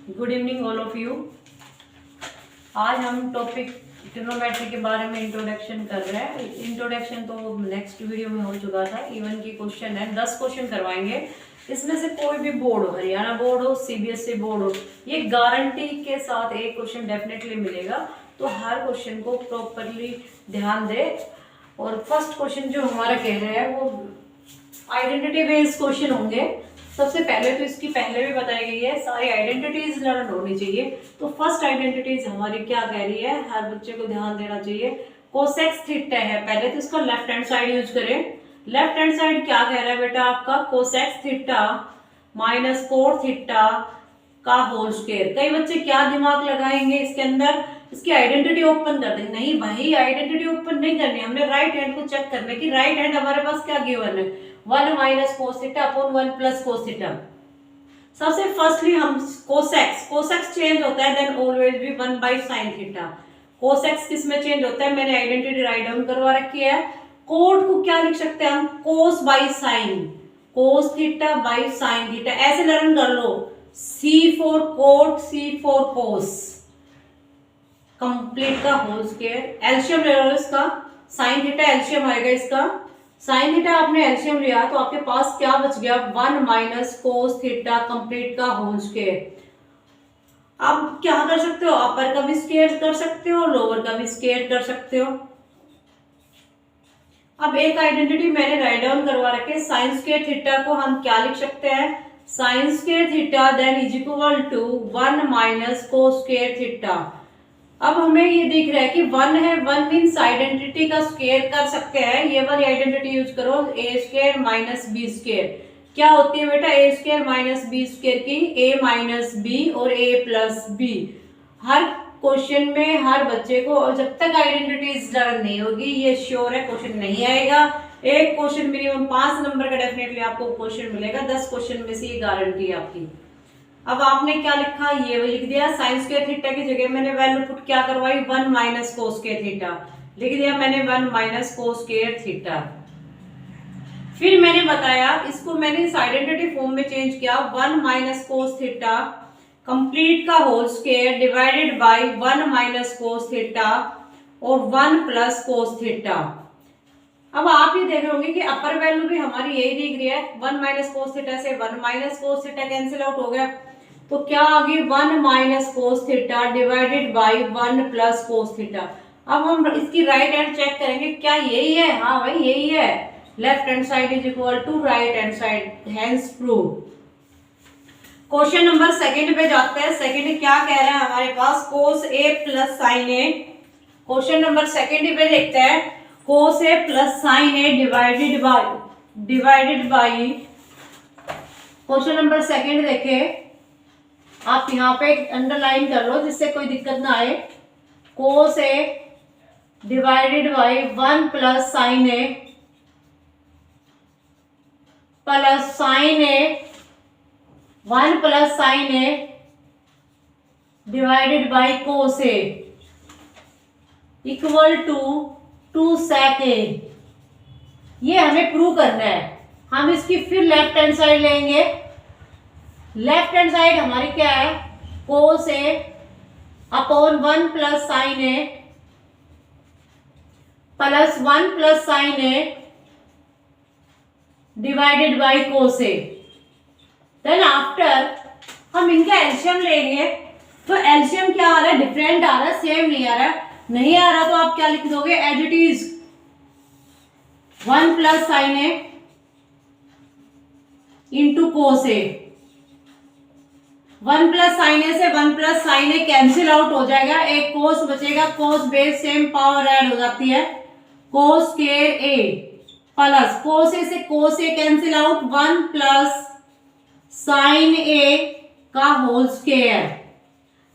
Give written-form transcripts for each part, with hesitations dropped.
Good evening all of you. आज हम topic trigonometry के बारे में इंट्रोडक्शन कर रहे हैं। इंट्रोडक्शन तो नेक्स्ट वीडियो में हो चुका था। इवन की क्वेश्चन है, 10 क्वेश्चन करवाएंगे। इसमें से कोई भी बोर्ड हो, हरियाणा बोर्ड हो, सीबीएसई बोर्ड हो, ये गारंटी के साथ एक क्वेश्चन डेफिनेटली मिलेगा। तो हर क्वेश्चन को प्रॉपरली ध्यान दे। और फर्स्ट क्वेश्चन जो हमारा कह रहे हैं वो आइडेंटिटी बेस्ड क्वेश्चन होंगे। सबसे पहले तो इसकी पहले भी बताई गई है, सारी आइडेंटिटीज लर्न होनी चाहिए। तो फर्स्ट आइडेंटिटीज हमारी क्या कह रही है, हर बच्चे को ध्यान देना चाहिए। कोसेक्स थीटा है, पहले तो इसका लेफ्ट हैंड साइड यूज करें। लेफ्ट हैंड साइड क्या कह रहा है बेटा आपका, कोसेक्स थीटा माइनस कोट थीटा का होल स्क्वायर। कई बच्चे क्या दिमाग लगाएंगे इसके अंदर, इसकी आइडेंटिटी ओपन कर देंगे। नहीं भाई, आइडेंटिटी ओपन नहीं करनी, हमने राइट हैंड को चेक करना है कि राइट हैंड हमारे पास क्या गिवन है, 1 minus cos theta upon 1 plus cos theta. सबसे फर्स्टली हम कोसेक्स चेंज होता है, देन ऑलवेज भी 1 बाई साइन थीटा। कोसेक्स किस में चेंज होता है, मैंने आइडेंटिटी राइट डाउन करवा रखी है। कोट को क्या लिख सकते हैं हम, cos by sine, cos theta by sine theta, ऐसे लर्न कर लो। C for cot, C for cos, complete का होल स्क्वायर। एलसीएम ले लो इसका, साइन थीटा एलसीएम आएगा इसका। साइन थीटा आपने एलसीएम लिया तो आपके पास क्या बच गया, 1 माइनस कोस थीटा कंप्लीट का होल स्क्वायर। आप क्या कर सकते हो, अपर का भी स्क्वायर कर सकते हो, लोअर का भी स्क्वायर कर सकते हो। अब एक आइडेंटिटी मैंने राइट डाउन करवा रखे, साइन स्क्वायर थीटा को हम क्या लिख सकते हैं, sine square theta then is equal to 1 minus cos square theta. अब हमें ये दिख रहा है कि 1 है, 1 मीन्स आइडेंटिटी का स्क्वायर कर सकते हैं। ये वाली आइडेंटिटी यूज करो, ए स्क्वायर माइनस बी स्क्वायर। क्या होती है बेटा, ए स्क्वायर माइनस बी स्क्वायर की ए माइनस बी और a plus B. Her question में हर बच्चे को, और जब तक आइडेंटिटीज लर्न नहीं होगी ये श्योर है क्वेश्चन नहीं आएगा। एक क्वेश्चन मिनिमम 5 नंबर का डेफिनेटली आपको क्वेश्चन मिलेगा, 10 क्वेश्चन में से ये गारंटी है आपकी। अब आपने क्या लिखा, ये भी लिख दिया। साइन स्क्वायर थीटा की जगह मैंने वैल्यू पुट क्या करवाई, 1 माइनस कोस स्क्वायर थीटा लिख दिया मैंने, 1 माइनस कोस स्क्वायर थीटा। फिर मैंने बताया इसको मैंने इस आइडेंटिटी फॉर्म में चेंज किया, 1 माइनस कोस थीटा कंप्लीट का whole square divided by 1 minus cos theta और 1 प्लस कोस थीटा। अब आप ये देख रहे होंगे कि अपर वैल्यू भी हमारी यही दिख रही है, 1 माइनस कोस थीटा से 1 minus cos theta cancel out हो गया, तो क्या आ गई 1 minus cos theta divided by 1 plus cos theta. अब हम इसकी राइट हैंड चेक करेंगे, क्या यही है, हाँ भाई यही है। Left hand side is equal to right hand side, hence prove. Question number second पे जाते हैं। सेकंड क्या कह रहा है हमारे पास, cos a plus sine a. Question number second पे देखते हैं, cos a plus sine a divided by question number second देखे आप, यहाँ पे अंडरलाइन कर लो जिससे कोई दिक्कत ना आए। Cos A divided by 1 plus sine a plus sine a 1 plus sine a divided by cos a equal to 2 sec a. ये हमें प्रूव करना है। हम इसकी फिर लेफ्ट हैंड साइड लेंगे। लेफ्ट हैंड साइड हमारी क्या है, cos a upon 1 plus sine a plus 1 plus sine a divided by cos a. Then after हम इनका एलसीएम लेंगे, तो एलसीएम क्या आ रहा है, डिफरेंट आ रहा है, सेम नहीं आ रहा है। नहीं आ रहा तो आप क्या लिख दोगे, as it is 1 plus sine A into cos a. 1 plus sine a से 1 plus sine a cancel out हो जाएगा, एक कोस बचेगा, cos base same power add हो जाती है, कोस स्क्वायर ए प्लस कोस ए से कोस ए cancel out, 1 plus sine a का होल स्क्वायर।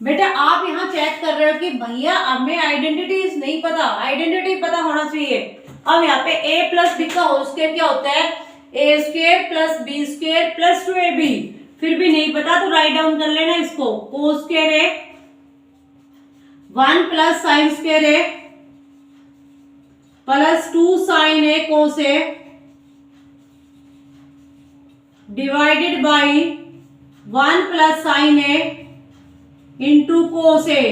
बेटा आप यहाँ चेक कर रहे हो कि भैया हमें आइडेंटिटीज नहीं पता, आइडेंटिटी पता होना चाहिए। अब यहाँ पे a प्लस बी का होल स्क्वायर क्या होता है, a square plus b square plus 2ab। फिर भी नहीं पता तो राइट डाउन कर लेना इसको, cos square A 1 plus sine square A plus 2 sine A cos A divided by 1 plus sine A into cos A,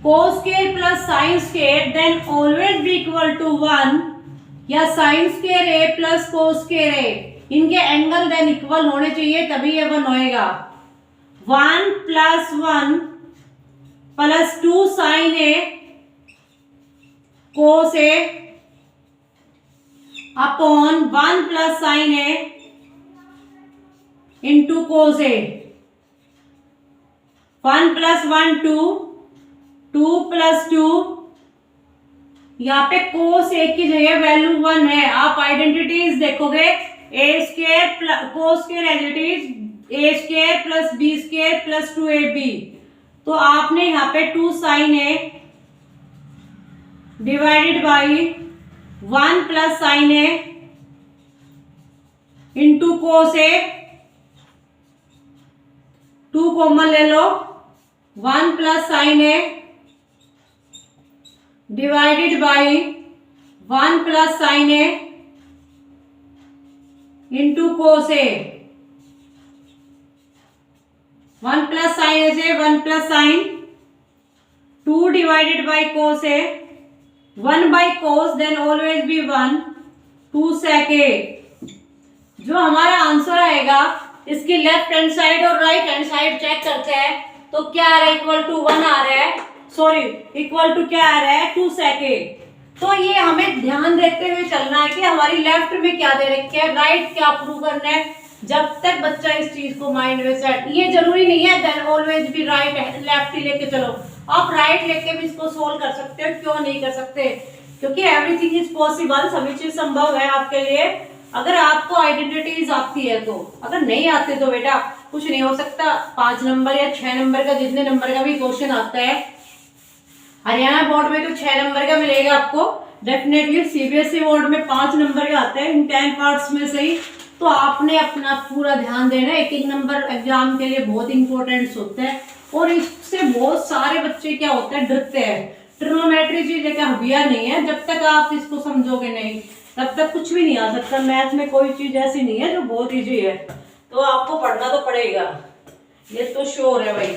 cos square plus sine square then always be equal to 1, या sine square A plus cos square A, इनके angle than equal होने चाहिए तभी ये 1 होएगा। 1 plus 1 plus 2 sine A cos a upon 1 plus sine A into cos a. 1 plus 1 2, 2 plus 2, यहाँ पे कोस ए की जगह वैल्यू 1 है। आप आइडेंटिटीज देखोगे, a square cos square as it is a square plus b square plus 2ab, तो आपने यहाँ पे 2 sine a divided by 1 plus sine A into cos a, 2 common ले लो, 1 plus sine a divided by 1 plus sine A into cos a. 1 plus sine a से 1 plus sine, 2 divided by cos a, 1 by cos then always be 1, 2 sec ए। जो हमारा answer आएगा इसकी left hand side और right hand side check करते हैं, तो क्या आ रहा है, इक्वल टू 1 आ रहा है, सॉरी इक्वल टू क्या आ रहा है 2 सेक ए। तो ये हमें ध्यान देते हुए चलना है कि हमारी लेफ्ट में क्या दे रखी है, राइट क्या प्रूव करना है। जब तक बच्चा इस चीज को माइंड में सेट, ये जरूरी नहीं है देन ऑलवेज भी राइट लेफ्ट ही लेके चलो, आप राइट लेके भी इसको सोल्व कर सकते हो। क्यों नहीं कर सकते, क्योंकि एवरीथिंग इज पॉसिबल, सभी चीज संभव है आपके लिए, अगर आपको आइडेंटिटीज आती है तो। अगर नहीं आते तो बेटा कुछ नहीं हो सकता। 5 नंबर या 6 नंबर का, जितने नंबर का भी क्वेश्चन आता है, हरियाणा बोर्ड में तो 6 नंबर का मिलेगा आपको डेफिनेटली, सीबीएसई बोर्ड में 5 नंबर के आते हैं इन 10 पार्ट्स में से ही। तो आपने अपना पूरा ध्यान देना, एक एक नंबर एग्जाम के लिए बहुत इंपॉर्टेंट होते हैं, और इससे बहुत सारे बच्चे क्या होते हैं, डरते हैं। ट्रिग्नोमेट्री चीज एक हबिया नहीं है, जब तक आप इसको समझोगे नहीं तब तक कुछ भी नहीं आ सकता। मैथ में कोई चीज ऐसी नहीं है जो बहुत इजी है, तो आपको पढ़ना तो पड़ेगा, ये तो श्योर है भाई।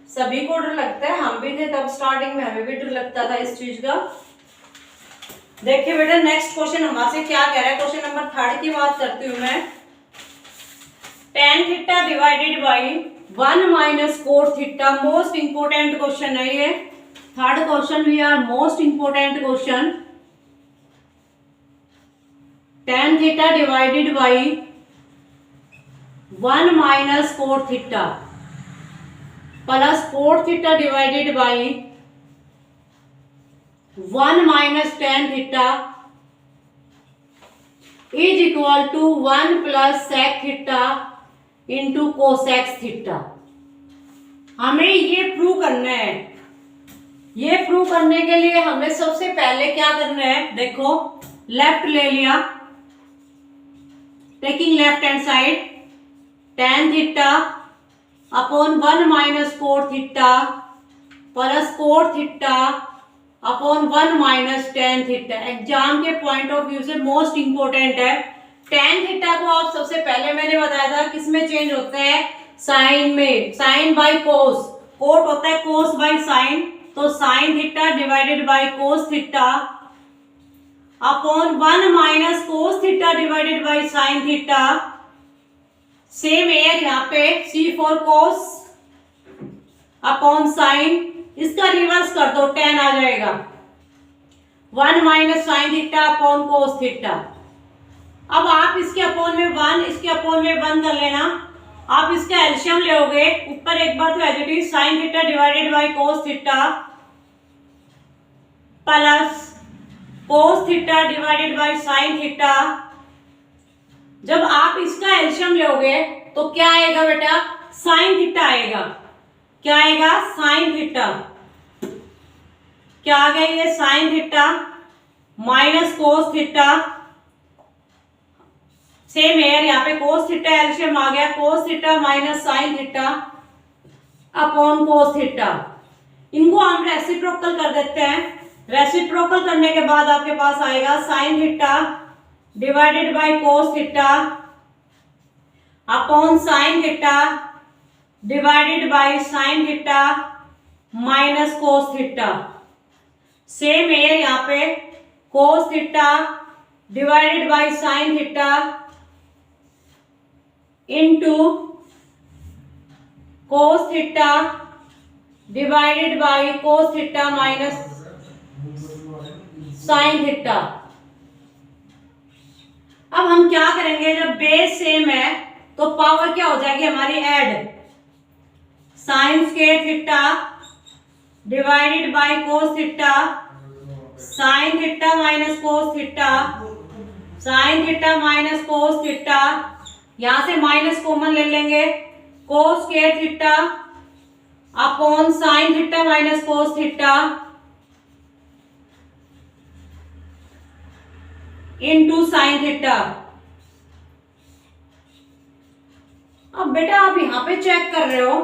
सभी को डर लगता है, हम भी थे तब स्टार्टिंग में, हमें भी डर लगता था इस चीज का। देखिए बेटा नेक्स्ट क्वेश्चन हमारे से क्या कह रहा है, क्वेश्चन नंबर 3 की बात करती हूँ मैं। tan theta divided by 1 minus cos theta, most important question है ये। 3rd क्वेश्चन भी are most important question. tan theta divided by 1 minus cos theta plus cos theta divided by 1 minus tan theta is equal to 1 plus sec theta into cosec theta. हमें ये prove करना है। ये prove करने के लिए हमें सबसे पहले क्या करना है, देखो लेफ्ट ले लिया, taking left hand side, tan theta upon 1 minus cos theta plus cos theta upon 1 minus tan theta. Exam के पॉइंट ऑफ व्यू से मोस्ट इंपोर्टेंट है। tan थीटा को आप सबसे पहले मैंने बताया था किसमें चेंज होता है, साइन में, साइन बाई कोस, कोट होता है कोस बाई साइन, तो sine theta divided by cos theta upon 1 minus cos theta divided by sine theta. Same here यहाँ पे C for cos upon sine, इसका रिवर्स कर दो tan आ जाएगा, 1 minus sine theta upon cos theta. अब आप इसके अपॉन में 1, इसके अपॉन में 1 कर लेना। आप इसका एलसीएम लोगे, ऊपर एक बार तो as it is sine theta divided by cos theta plus cos theta divided by sine theta. जब आप इसका एलसीएम लोगे तो क्या आएगा बेटा, साइन थीटा आएगा। क्या आएगा, साइन थीटा। क्या आ गया ये, sign theta minus cos theta. Same है यहाँ पे कोस थीटा एलसीएम आ गया, कोस theta minus sine theta upon cos theta. इनको हम रेसिप्रोकल कर देते हैं। रेसिप्रोकल करने के बाद आपके पास आएगा sign theta divided by cos theta upon sine theta divided by sine theta minus cos theta. Same है यहाँ पे कोस theta divided by sine theta into cos theta divided by cos theta minus sine theta. अब हम क्या करेंगे, जब base same है तो पावर क्या हो जाएगी हमारी add, sine square theta divided by cos theta sine theta minus cos theta sine theta minus cos theta. यहां से माइनस कॉमन ले लेंगे, कोस square theta upon sine theta minus cos theta into sine theta. अब बेटा आप यहां पे check कर रहे हो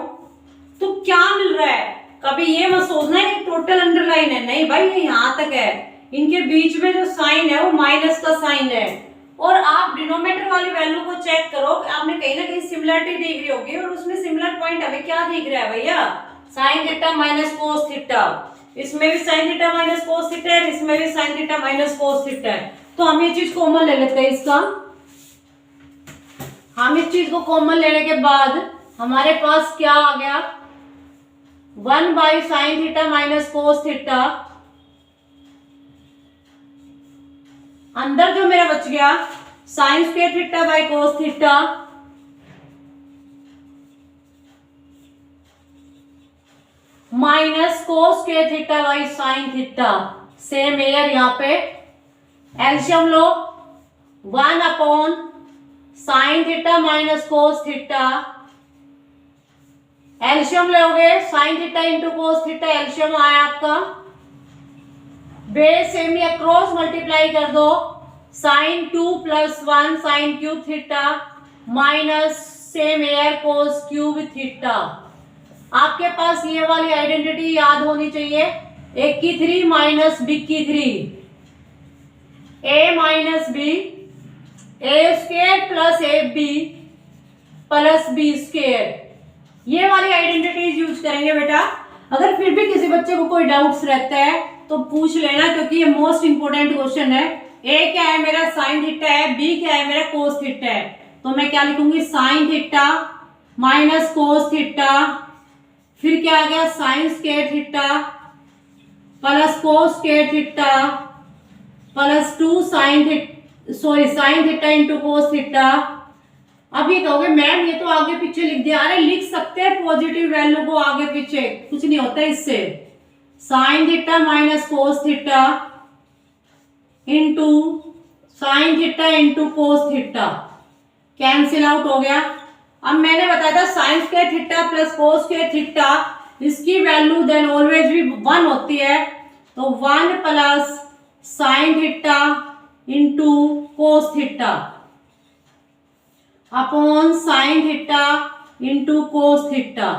तो क्या मिल रहा है, कभी ये मत सोचना है टोटल अंडरलाइन है, नहीं भाई ये यहां तक है, इनके बीच में जो साइन है वो माइनस का साइन है। और आप डिनोमिनेटर वाली वैल्यू को चेक करो, आपने कहीं ना कहीं सिमिलरिटी देख रही होगी और उसमें सिमिलर पॉइंट हमें क्या दिख रहा है भैया, sign theta minus cos theta. इसमें भी sign theta minus cos theta है, इसमें भी sign theta minus cos theta है। तो हम ये चीज कॉमन ले लेते हैं इसका, हम इस चीज को कॉमन लेने के बाद हमारे पास क्या आ गया, 1 by sine theta minus cos theta, अंदर जो मेरा बच गया sine square theta by cos theta minus cos square theta by sine theta. Same here यहाँ पे एलसीएम लो, 1 upon sine theta minus cos theta, LCM लोगे sine theta into cos theta, LCM आया आपका, बेस सेम या cross multiply कर दो, sine 2 plus 1 sine cube theta minus same here cos cube theta. आपके पास ये वाली आइडेंटिटी याद होनी चाहिए, ए की 3 माइनस बी की 3, a minus B, a square plus a b plus b square, ये वाली आइडेंटिटीज यूज करेंगे बेटा। अगर फिर भी किसी बच्चे को कोई डाउट्स रहता है तो पूछ लेना, क्योंकि ये मोस्ट इंपोर्टेंट क्वेश्चन है। ए क्या है मेरा साइन थीटा है, बी क्या है मेरा कोस थीटा है, तो मैं क्या लिखूंगी sign theta minus cos theta, फिर क्या आ गया sine square theta plus cos square theta plus 2 sign theta into cos theta. अब ये कहोगे मैम ये तो आगे पीछे लिख दिया, अरे लिख सकते हैं पॉजिटिव वैल्यू को आगे पीछे, कुछ नहीं होता इससे। Sign theta minus cos theta into sine theta into cos theta, cancel out हो गया। अब मैंने बताया था sine square theta plus cos square theta, इसकी वैल्यू देन ऑलवेज भी 1 होती है, तो 1 plus sign theta into cos theta upon sine theta into cos theta.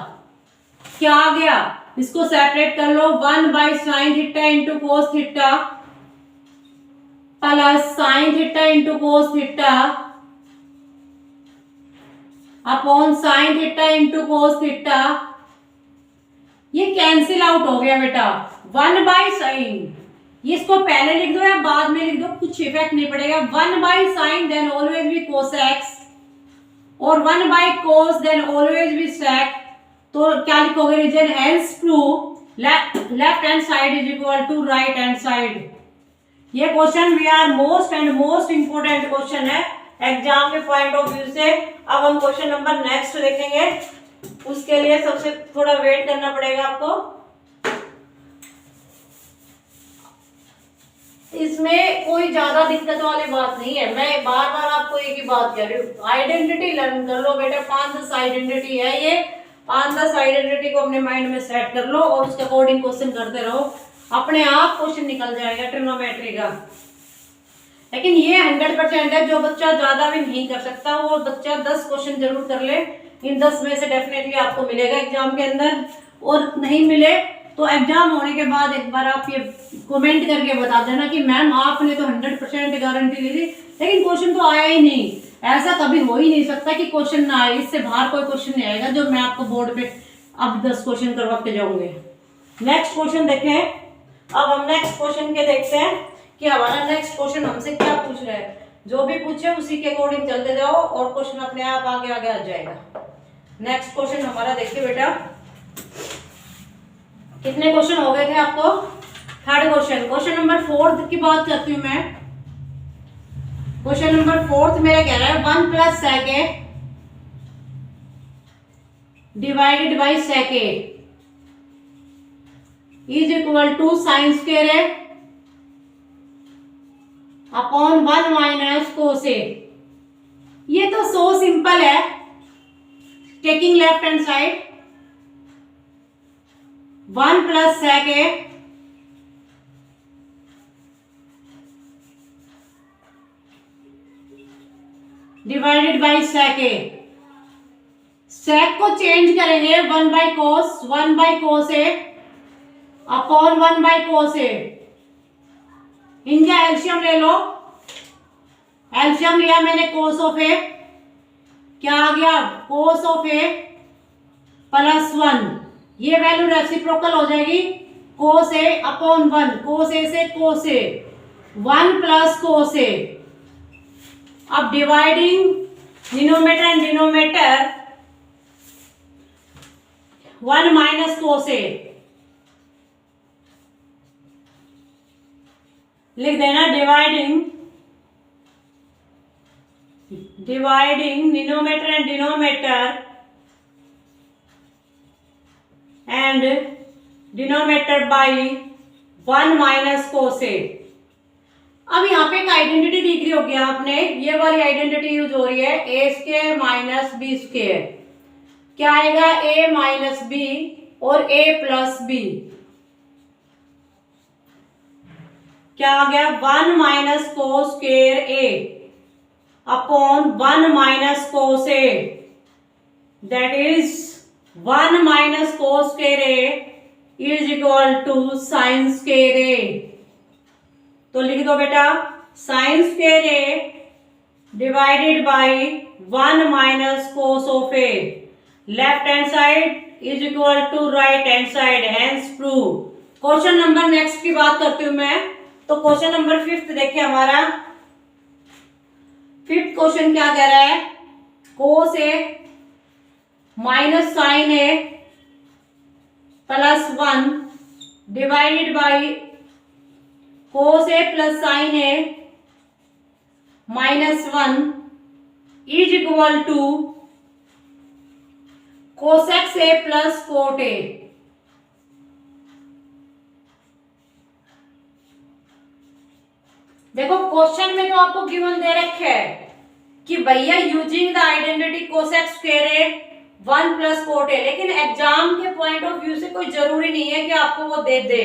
क्या आ गया, इसको सेपरेट कर लो, 1 by sine theta into cos theta plus sign theta into cos theta upon sine theta into cos theta. ये cancel out हो गया बेटा, 1 by sign, ये इसको पहले लिख दो या बाद में लिख दो, कुछ इफेक्ट नहीं पड़ेगा। 1 बाई साइन देन ऑलवेज भी कोस एक्स और 1 बाई कोस देन ऑलवेज भी सेक, तो क्या लिखोगे reason, hence prove left hand side is equal to right hand side. ये question we are most and most important question है एग्जाम के point of view से। अब हम क्वेश्चन नंबर नेक्स्ट देखेंगे, उसके लिए सबसे थोड़ा वेट करना पड़ेगा आपको। इसमें कोई ज्यादा दिक्कत वाली बात नहीं है, मैं बार बार आपको एक ही बात कह रही हूँ, आइडेंटिटी लर्न कर लो बेटा। 5-10 आइडेंटिटी है ये, 5-10 आइडेंटिटी को अपने माइंड में सेट कर लो और उसके अकॉर्डिंग क्वेश्चन करते रहो, अपने आप क्वेश्चन निकल जाएगा ट्रिग्नोमेट्री का। लेकिन ये 100% है, जो बच्चा ज्यादा भी नहीं कर सकता वो बच्चा 10 क्वेश्चन जरूर कर ले, इन 10 में से डेफिनेटली आपको मिलेगा एग्जाम के अंदर। और नहीं मिले तो एग्जाम होने के बाद एक बार आप ये कमेंट करके बता देना कि मैम आपने तो 100% गारंटी ली थी लेकिन क्वेश्चन तो आया ही नहीं। ऐसा कभी हो ही नहीं सकता कि क्वेश्चन ना आए, इससे बाहर कोई क्वेश्चन नहीं आएगा जो मैं आपको बोर्ड पे अब 10 क्वेश्चन करवा के जाऊंगे। नेक्स्ट क्वेश्चन देखें। अब हम नेक्स्ट क्वेश्चन के देखते हैं कि हमारा नेक्स्ट क्वेश्चन हमसे क्या पूछ रहा है। जो भी पूछे उसी के अकॉर्डिंग चलते जाओ और क्वेश्चन अपने आप आगे आगे आ जाएगा। नेक्स्ट क्वेश्चन हमारा देखिए बेटा, कितने क्वेश्चन हो गए थे आपको? Third question. क्वेश्चन नंबर 4 की बात करती हूँ मैं। क्वेश्चन नंबर 4 मेरा कह रहा है 1 + sec divided by sec is equal to sine square है अपॉन 1 माइनस कोस ए। ये तो सो सिंपल है। Taking left hand side 1 + sec divided by sec a. Sec को चेंज करेंगे 1/cos ए अपॉन 1/cos ए। इनका एलसीएम ले लो। एलसीएम लिया मैंने cos ऑफ ए, क्या आ गया? cos ऑफ ए + 1। ये वैल्यू रेसिप्रोकल हो जाएगी cos ए अपॉन 1। cos ए से cos ए 1 + cos ए। अब dividing denominator and denominator 1 minus cos ए लिख देना। Dividing denominator and denominator denominator by 1 minus cos ए। अब यहाँ पे एक आइडेंटिटी दिख रही होगी आपने, ये वाली आइडेंटिटी यूज हो रही है a² - b²। क्या आएगा? a - b और a + b। क्या आ गया? 1 minus cos² a upon 1 minus cos a, that is 1 minus cos² a is equal to sin² a। तो लिख दो बेटा sin² a divided by 1 minus cos of a। Left hand side is equal to right hand side, hence prove. Question number next की बात करती हूं मैं। तो क्वेश्चन नंबर 5 देखिए हमारा। 5th क्वेश्चन क्या कह रहा है? cos a minus sin a + 1 divided by cos a + sin a -1 is equal to cosec a + cot a। देखो क्वेश्चन में तो आपको गिवन दे रखे है कि भैया using the identity cosec² a 1 + cot a, लेकिन एग्जाम के पॉइंट ऑफ व्यू से कोई जरूरी नहीं है कि आपको वो दे दे।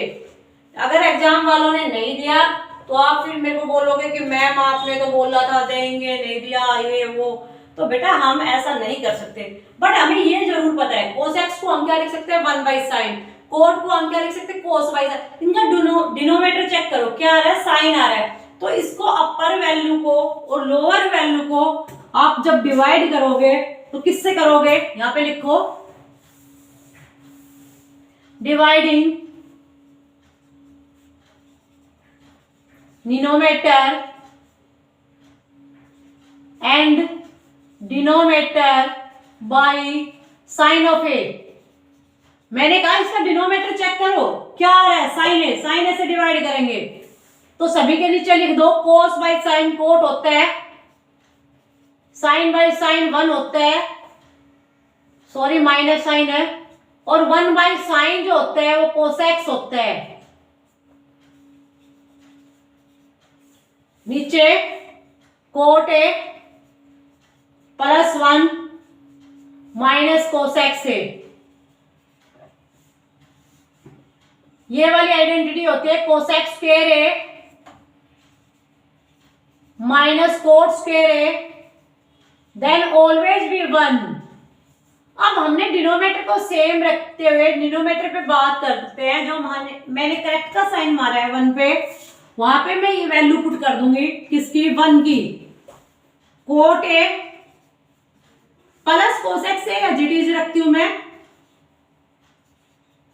अगर एग्जाम वालों ने नहीं दिया तो आप फिर मेरे को बोलोगे कि मैम आपने तो बोला था देंगे, नहीं दिया, ये वो। तो बेटा हम ऐसा नहीं कर सकते, बट हमें ये जरूर पता है cosec को हम क्या लिख सकते हैं? 1/sin। cot को हम क्या लिख सकते हैं? cos/sin। इनका डिनोमिनेटर चेक करो, क्या आ रहा है? साइन आ रहा है। तो इसको अपर वैल्यू को और लोअर वैल्यू को आप जब डिवाइड करोगे तो किससे करोगे? यहां पे लिखो dividing denominator and denominator by sine of a. मैंने कहा इसका डिनोमिनेटर चेक करो, क्या आ रहा है? Sign A. साइन ए से डिवाइड करेंगे तो सभी के नीचे लिख दो cos/sin cot होता है, sin/sin 1 होता है, सॉरी माइनस साइन है, और 1/sin जो होता है वो cosec होता है। नीचे cot a + 1 माइनस cosec से। ये वाली आइडेंटिटी होती है cosec² a minus cot² a, then always be 1। अब हमने डिनोमिनेटर को सेम रखते हुए डिनोमिनेटर पे बात करते हैं। जो मैंने करेक्ट का साइन मारा है 1 पे, वहां पे मैं ये वैल्यू पुट कर दूंगी किसकी? 1 की। कोट ए प्लस कोसेक से एज इट इज रखती हूं मैं,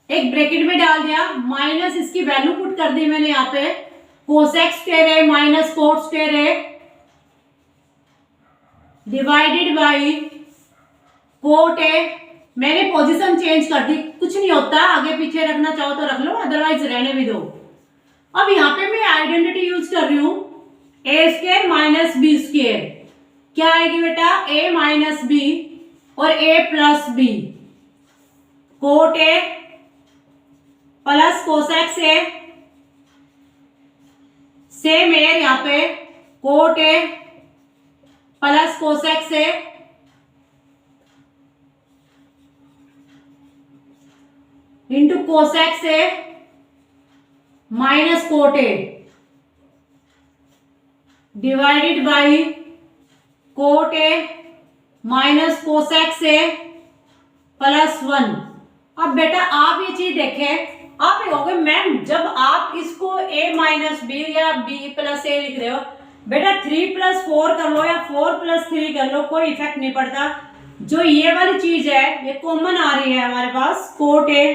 एक ब्रैकेट में डाल दिया, माइनस इसकी वैल्यू पुट कर दी मैंने यहाँ पे, cosec square A minus cot square A divided by cot ए। मैंने पोजीशन चेंज कर दी, कुछ नहीं होता, आगे पीछे रखना चाहो तो रख लो, अदरवाइज रहने भी दो। अब यहाँ पे मैं आइडेंटिटी यूज कर रही हूं, a square minus B square, क्या आएगी बेटा, ए माइनस बी और a plus b, cot a plus cosec से, सेम है यहाँ पे, कोट ए प्लस कोसेक से इंटू कोसेक से minus cot a divided by cot a minus cosec से प्लस 1। अब बेटा आप ये चीज देखें, आप ये कहोगे मैम जब आप इसको a माइनस बी या b प्लस ए लिख रहे हो, बेटा 3 प्लस 4 कर लो या 4 प्लस 3 कर लो, कोई इफेक्ट नहीं पड़ता। जो ये वाली चीज है ये कॉमन आ रही है हमारे पास, कोट ए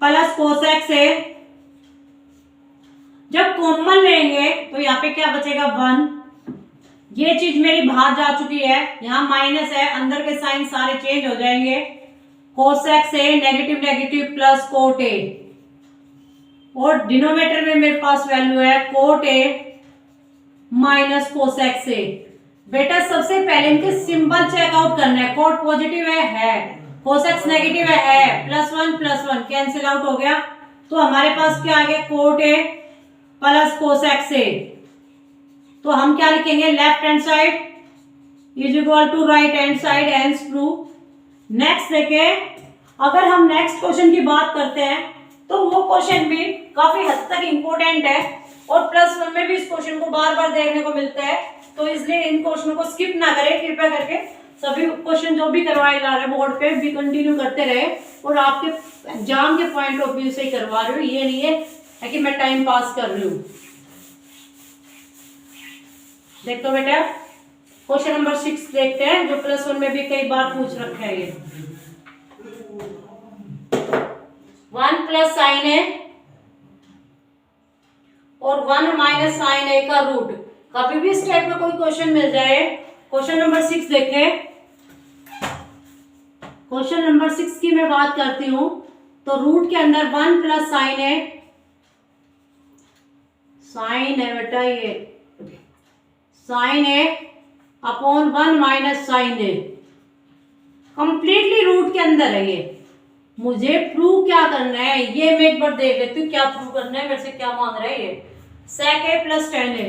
प्लस कोसेक से, जब कॉमन लेंगे तो यहाँ पे क्या बचेगा 1, ये चीज मेरी बाहर जा चुकी है, यहाँ माइनस है, अंदर के साइन सारे चेंज हो जाएंगे, कोसेक से negative negative plus cot A, और डिनोमिनेटर में मेरे पास वैल्यू है कोट ए माइनस कोसेक से। बेटा सबसे पहले इनके सिंबल चेकआउट करना है, कोट पॉजिटिव है, कोसेक्स नेगेटिव है, प्लस वन कैंसिल आउट हो गया, तो हमारे पास क्या आ गया, कोट ए प्लस कोसेक से। तो हम क्या लिखेंगे, left hand side is equal to right hand side, hence prove. Next देखें, अगर हम नेक्स्ट क्वेश्चन की बात करते हैं तो वो क्वेश्चन भी काफी हद तक इम्पोर्टेंट है और +1 में भी इस क्वेश्चन को बार बार देखने को मिलता है, तो इसलिए इन क्वेश्चनों को स्किप ना करें कृपया करके, सभी क्वेश्चन जो भी करवाए जा रहे हैं बोर्ड पे भी कंटिन्यू करते रहे और आपके एग्जाम के पॉइंट ऑफ व्यू से ही करवा रही हूँ, ये नहीं है कि मैं टाइम पास कर रही हूँ। देखो बेटा क्वेश्चन नंबर 6 देखते हैं, जो +1 में भी कई बार पूछ रखा है। ये 1 प्लस साइन ए और 1 माइनस साइन ए का रूट, कभी भी इस टाइप का कोई क्वेश्चन मिल जाए। क्वेश्चन नंबर 6 देखें, क्वेश्चन नंबर 6 की मैं बात करती हूं, तो रूट के अंदर 1 प्लस साइन ए, साइन है बेटा ये sign a upon 1 minus sign A, completely root के अंदर है ये। मुझे प्रूव क्या करना है ये मैं एक बार देख लेती हूँ, क्या प्रूव करना है, मेरे से क्या मांग रहा है ये, sec a plus tan a,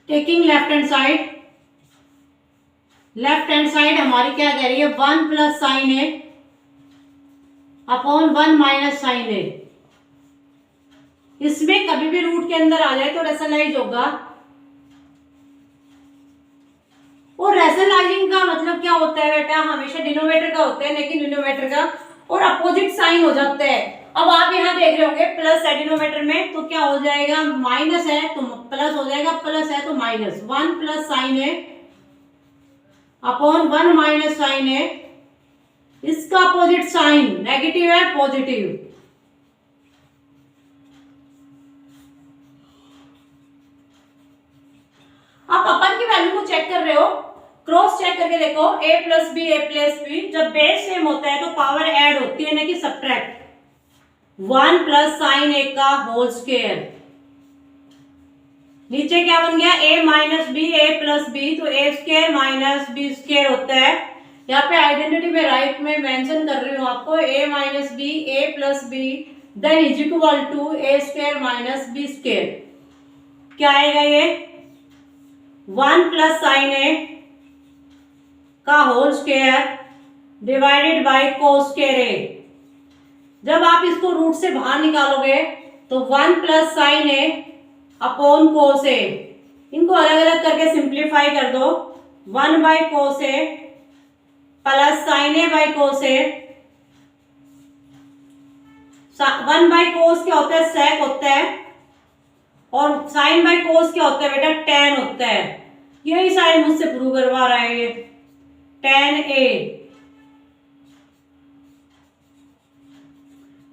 taking left hand side, left hand side हमारी क्या कह रही है, 1 plus sine a upon 1 minus sign ए। इसमें कभी भी रूट के अंदर आ जाए तो रेशनलाइज होगा, और रेशनलाइजिंग का मतलब क्या होता है बेटा, हमेशा डिनोमिनेटर का होता है, लेकिन डिनोमिनेटर का और अपोजिट साइन हो जाता है। अब आप यहाँ देख रहे होंगे प्लस है डिनोमिनेटर में, तो क्या हो जाएगा, माइनस है तो प्लस हो जाएगा, प्लस है तो माइनस, 1 प्लस साइन है अपॉन 1 माइनस साइन है, इसका अपोजिट साइन नेगेटिव है पॉजिटिव। आप अपन की वैल्यू को चेक कर रहे हो, क्रॉस चेक करके देखो, a प्लस बी, जब बेस सेम होता है तो पावर ऐड होती है ना कि सब्ट्रैक्ट, 1 प्लस साइन ए का होल स्क्वायर, नीचे क्या बन गया, a minus B, A plus B, तो A square minus B square होता है। यहाँ पे आइडेंटिटी में राइट में मेंशन कर रही हूँ आपको, a minus B, A plus b then is equal to a square minus B square. क्या आएगा ये, 1 प्लस साइन ए का whole square divided by cos square a. जब आप इसको रूट से बाहर निकालोगे तो 1 plus sine a upon cos a, इनको अलग अलग करके सिंप्लीफाई कर दो, 1 by cos a plus sine a by cos a, 1 by cos क्या होता है, सेक होता है, और साइन बाई कोस क्या होता है बेटा, टेन होता है। यही साइन मुझसे प्रूव करवा रहा है ये, टेन ए।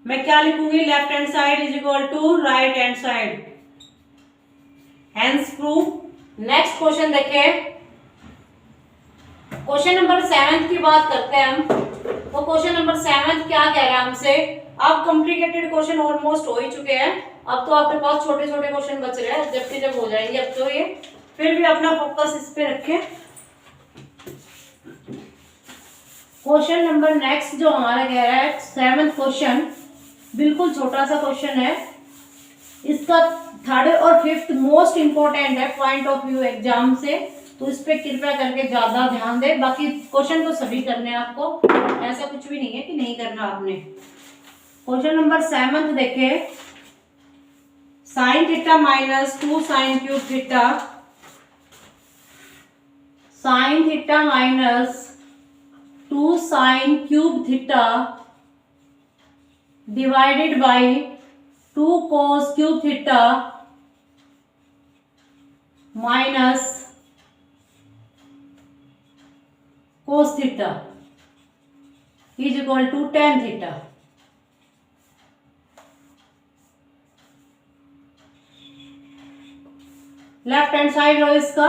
मैं क्या लिखूंगी, left hand side is equal to right hand side, hence prove. Next question देखिए, क्वेश्चन नंबर 7 की बात करते हैं हम। तो क्वेश्चन नंबर 7 क्या कह रहा है हमसे, अब कॉम्प्लिकेटेड क्वेश्चन ऑलमोस्ट हो ही चुके हैं, अब तो आपके पास छोटे छोटे क्वेश्चन बच रहे हैं, जब हो जाएंगे अब तो ये, फिर भी अपना फोकस इस पे रखें। क्वेश्चन नंबर नेक्स्ट जो हमारा कह रहा है 7th क्वेश्चन, बिल्कुल छोटा सा क्वेश्चन है, इसका 3rd और 5th मोस्ट इंपॉर्टेंट है पॉइंट ऑफ व्यू एग्जाम से, तो इस पे कृपया करके ज्यादा ध्यान दे। बाकी क्वेश्चन तो सभी करने हैं आपको, ऐसा कुछ भी नहीं है कि नहीं करना आपने। क्वेश्चन नंबर 7 देखिए, sine theta minus 2 sine cube theta, sine theta minus 2 sine cube theta divided by 2 cos cube theta minus cos theta is equal to tan theta. Left hand side लो इसका,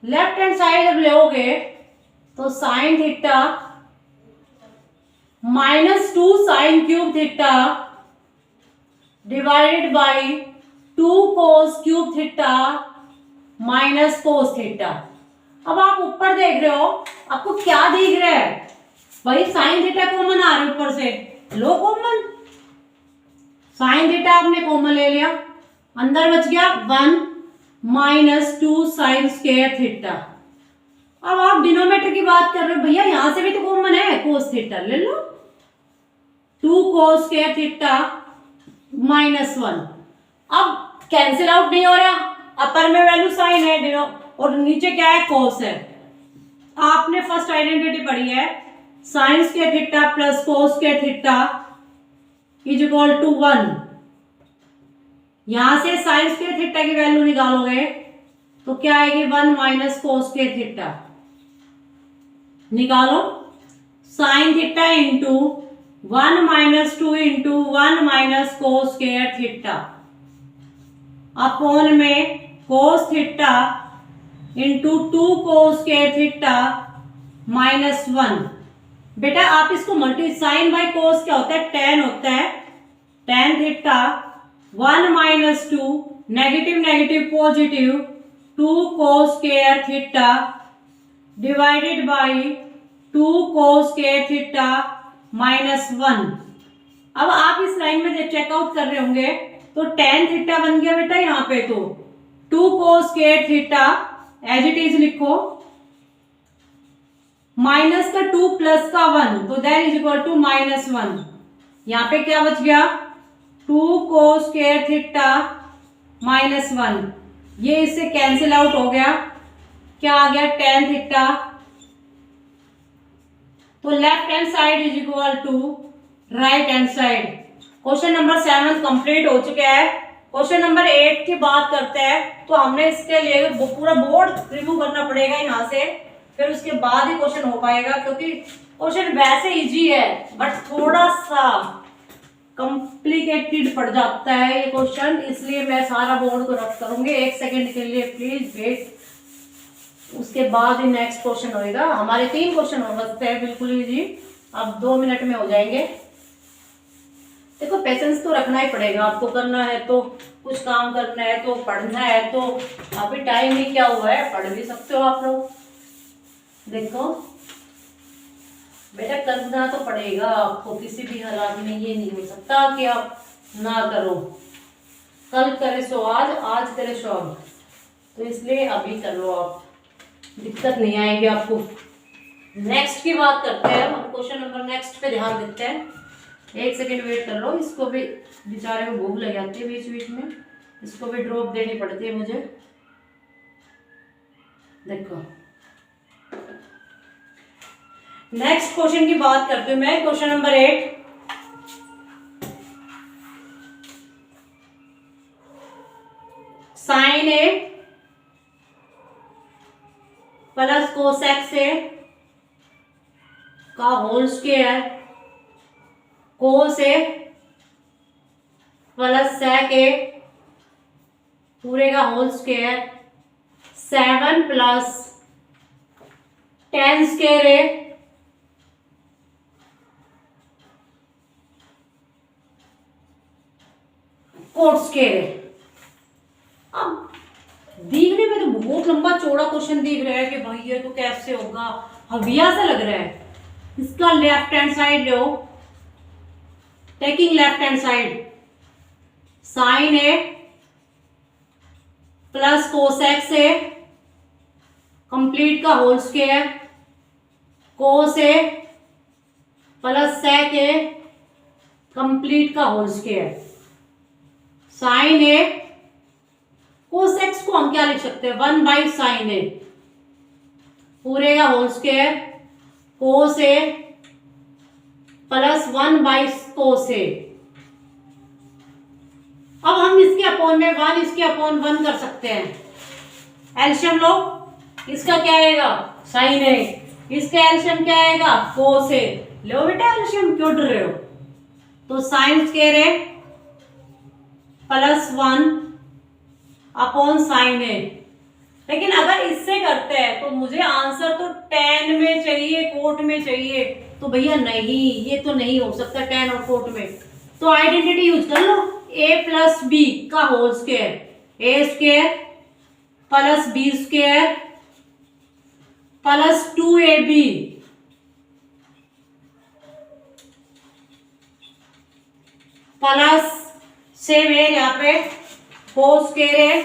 लेफ्ट हैंड साइड जब लोगे तो sine theta minus 2 sine cube theta divided by 2 cos cube theta minus cos theta. अब आप ऊपर देख रहे हो, आपको क्या दिख रहा है भाई, साइन थीटा कॉमन आ रहा है ऊपर से, लो कॉमन, साइन थीटा आपने कॉमन ले लिया, अंदर बच गया 1 माइनस 2 साइन स्क्वायर थीटा। अब आप डिनोमिनेटर की बात कर रहे हो, भैया यहां से भी तो कॉमन है, cos थीटा ले लो, 2 cos स्क्वायर थीटा माइनस 1। अब कैंसिल आउट नहीं हो रहा, अपर में वैल्यू साइन है और नीचे क्या है, cos है। आपने फर्स्ट आइडेंटिटी पढ़ी है, sine square theta plus cos square theta is equal to 1। यहां से साइन स्क्वायर थीटा की वैल्यू निकालोगे तो क्या आएगी, 1 माइनस cos स्क्वायर थीटा। निकालो, sine theta into 1 minus 2 into 1 minus cos square theta upon में cos theta into 2 cos square theta minus 1। बेटा आप इसको मल्टी, साइन बाई cos क्या होता है, tan होता है, tan theta 1 minus 2 negative negative positive 2 cos square theta divided by 2 cos square theta minus 1। अब आप इस लाइन में चेकआउट कर रहे होंगे तो tan थीटा बन गया बेटा यहाँ पे, तो 2 cos square theta as it is लिखो, माइनस का 2 प्लस का 1 तो that is equal to minus 1। यहाँ पे क्या बच गया, 2 cos स्क्वायर थीटा माइनस 1, ये इससे कैंसिल आउट हो गया, क्या आ गया, tan थीटा। तो left hand side is equal to right hand side. Question number 7 complete हो चुका है। क्वेश्चन नंबर 8 की बात करते हैं, तो हमने इसके लिए पूरा बोर्ड रिमूव करना पड़ेगा यहाँ से, फिर उसके बाद ही क्वेश्चन हो पाएगा, क्योंकि क्वेश्चन वैसे इजी है बट थोड़ा सा कॉम्प्लिकेटेड पड़ जाता है ये क्वेश्चन, इसलिए मैं सारा बोर्ड को रख करूंगी। 1 सेकेंड के लिए प्लीज वेट, उसके बाद ही नेक्स्ट क्वेश्चन होएगा। हमारे 3 क्वेश्चन हो सकते हैं बिल्कुल इजी, अब 2 मिनट में हो जाएंगे। देखो पेशेंस तो रखना ही पड़ेगा आपको, करना है तो, कुछ काम करना है तो, पढ़ना है तो, अभी टाइम ही क्या हुआ है, पढ़ भी सकते हो आप लोग। देखो बेटा करना तो पड़ेगा आपको, किसी भी हालात में ये नहीं हो सकता कि आप ना करो, कल करे सो आज, आज करे सो अब, तो इसलिए अभी कर लो आप, दिक्कत नहीं आएगी आपको। नेक्स्ट की बात करते हैं हम, क्वेश्चन नंबर नेक्स्ट पे ध्यान देते हैं। 1 सेकेंड वेट कर लो, इसको भी बेचारे को भूख लग जाती है बीच बीच में, इसको भी ड्रॉप देनी पड़ती है मुझे। देखो नेक्स्ट क्वेश्चन की बात करती हूँ मैं, question number 8। Sine a plus cosec a का whole square cos a plus sec a पूरे का whole square 7 plus tan square a cot square a. अब देखने में तो बहुत लंबा चौड़ा क्वेश्चन दिख रहा है कि भाई ये तो कैसे होगा, हविया सा लग रहा है। इसका लेफ्ट हैंड साइड लो, taking left hand side, sine a plus cosec a complete का whole square cos a plus sec a complete का whole square. Sine a cosec को हम क्या लिख सकते हैं, 1/sin ए पूरे का whole square cos a plus 1/cos ए। अब हम इसके अपॉन में 1 इसके अपॉन 1 कर सकते हैं। एलशियम लो, इसका क्या आएगा साइन ए, इसका एलशियम क्या आएगा कोस ए। लो बेटा एलशियम, क्यों डर रहे हो। तो sign square A plus 1 upon sign ए। लेकिन अगर इससे करते हैं तो मुझे आंसर तो tan में चाहिए, कोट में चाहिए, तो भैया नहीं, ये तो नहीं हो सकता tan और कोट में। तो आइडेंटिटी यूज कर लो, a प्लस बी का whole square a square plus b square plus 2ab plus same है यहाँ पे कोस स्क्वायर है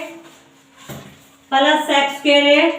प्लस सेक स्क्वायर है